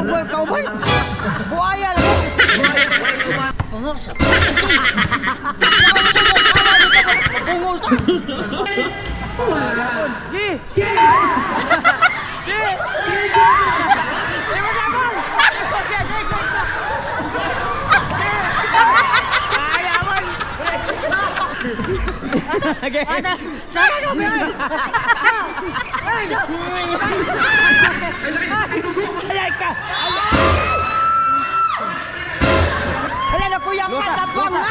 Kau ba? Buaya lagi. Pangasa. Bungol ta. Gi. Gi. Okay. Sana ka ba? Ayay ka! Ayay na kuya pa tapos na!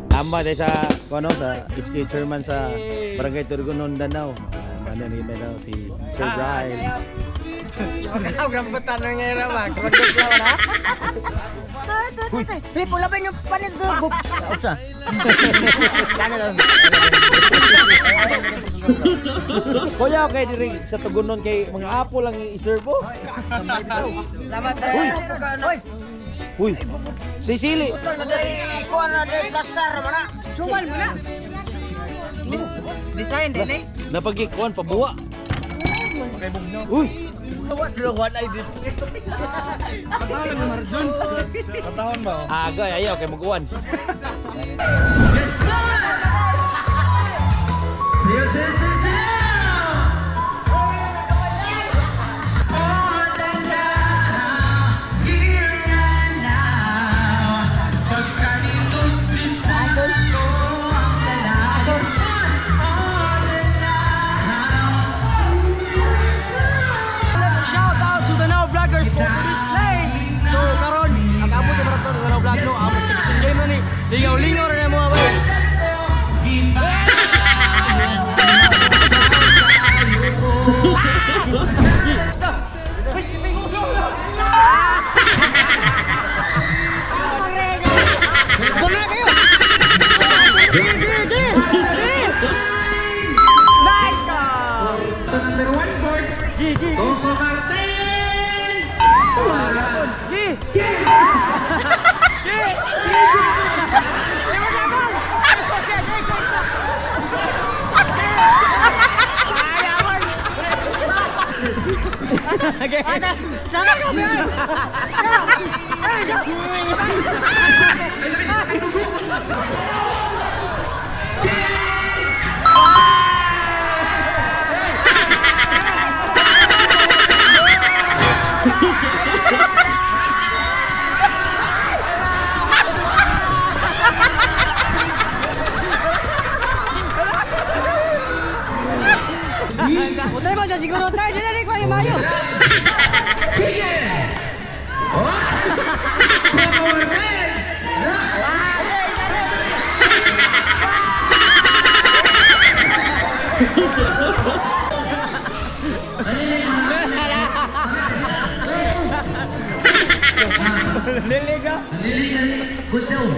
Tama tayo sa ano sa HK Chairman sa Barangay Turgonon, Danau. Ano ni daw si Sir Brian. Ikaw rambutan na ngayon raman. Kapagod lang na. Hey, pula ba yung panin doon? Usa. Kuya, kay diri sa Tugunon kay mga apo lang i-serve. Salamat tayo. Uy, sisili. Ikaw na din plaster mo na. Sumal mo na. Design din eh. Napagikuan pabuwa. Uy. What I did. Patawon lang Marjon. Patawon ba? Agay ayaw kay maguwan. Shout out to the Now Vloggers for this play. So karon, ang abot ni Marjon sa Now Vlog no, abot sa kitchen game na ni. Lingaw-lingaw ra na mga bay. Guna kayo. Nice ka. Number 1 board. Coco Martins. Okay. Sana ka ba? Utay mo dyan siguro tayo dyan na ko yung mayo. Niliga. Good job.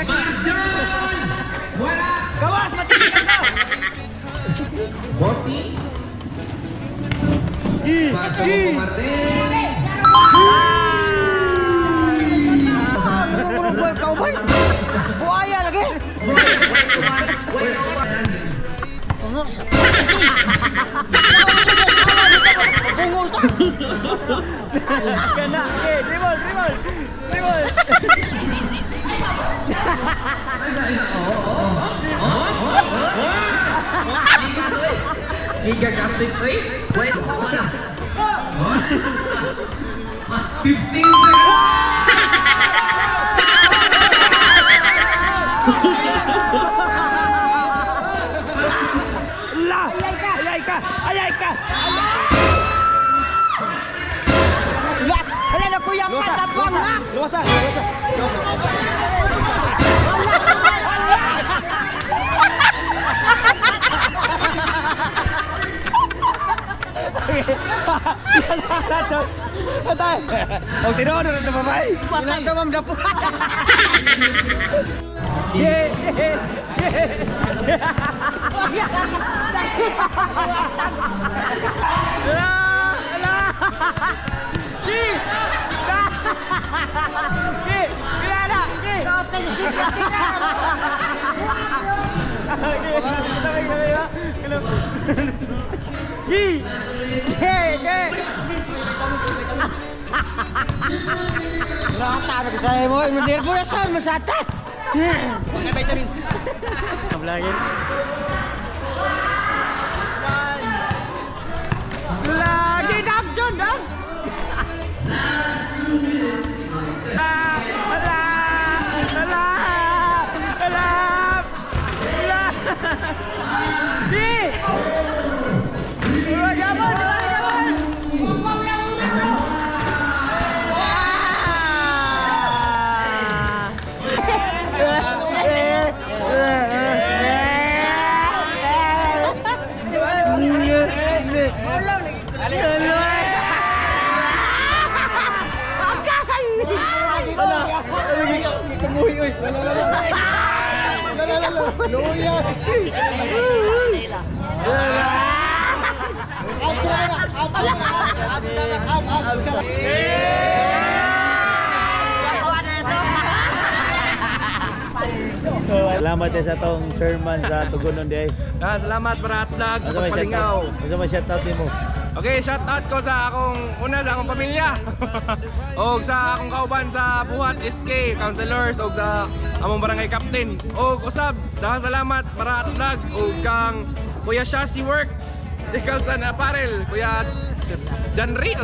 Marjon. Wala. Kawas matigas ka. Bossy. Para sa Coco Martins. Kau ba? Buaya lagi. Pangasa. Bungol ta. Kena. Okay, dribble. Higa kasih sih. Wait. 15 La! Ayay ka! Wala na kuya pa tapos na. Luwasan. Atay. Og tinodo na babay. Patay ka mam dapo. Gi! Nakatano ko sa'yo mo. Mandirbo na saan mo sa ata. Mga vitamin. Kablagin. Lagi dam John dam. Salamat sa tong chairman sa Tugunon di ay. Salamat para at vlog sa Ano may pagpalingaw. Ano may shoutout nimo? Okay, shout out ko sa akong sa akong pamilya. Og sa akong kauban sa buhat SK councilors og sa among barangay captain. Og usab, daghang salamat para at vlog og kang Kuya Shasi Works. Ikaw sa apparel, Kuya Janry.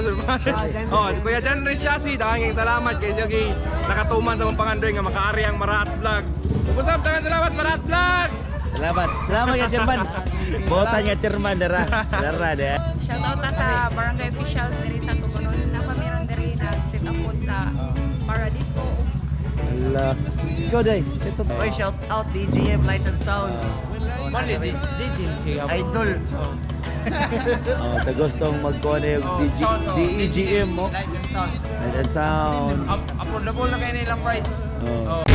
Kuya Janry Shasi, daghang salamat kay sige nakatuman sa mong pangandoy nga makaari ang Maraat Vlog. Usab, daghang salamat Maraat Vlog. Salamat. Salamat nga chairman. Botan nga chairman dara. Dara de. Shoutout na sa barangay officials diri sa Tugunon na pamiron diri na sit up sa Paradiso. Allah. Ikaw day. Ito. Oy, shout out DJM Light and Sound. Idol. Oh, tagostong magkuha na yung DEGM mo. Light and Sound. And sound. Affordable na kayo nilang price. Oh.